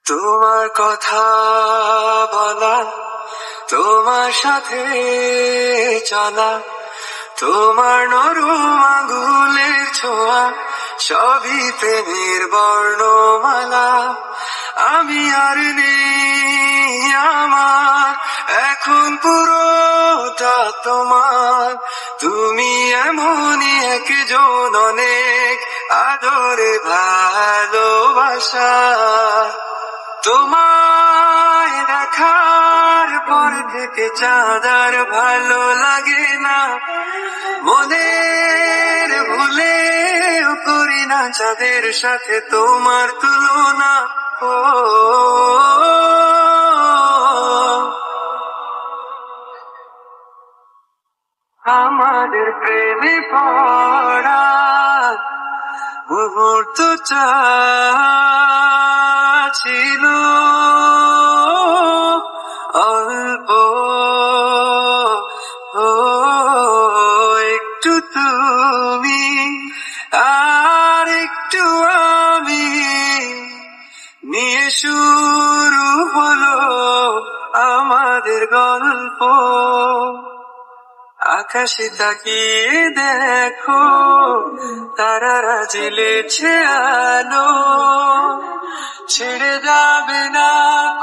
তোমার কথা বলা, তোমার সাথে চলা, তোমার নরম আঙুলের ছোঁয়া, সবই প্রেমের বর্ণমালা। আমি আর নেই আমার, এখন পুরোটা তোমার। তুমি এমনই একজন, অনেক আদরে ভালোবাসা। তোমায় দেখার পর থেকে চাঁদ আর ভালো লাগে না, মনের ভুলেও করি না চাঁদের সাথে তোমার তুলনা। ও আমাদের প্রেমে পড়া মুহূর্তটা ছিল অল্প, ও একটু তুমি আর একটু আমি, নিয়ে শুরু হলো আমাদের গল্প। আকাশে তাকিয়ে দেখো, তারারা জ্বেলেছে আলো, ছেড়ে যাবে না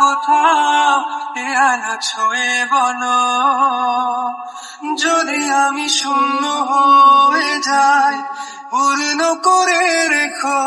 কোথাও এ আলো ছুঁয়ে বলো। যদি আমি শূন্য হয়ে যাই, পূর্ণ করে রেখো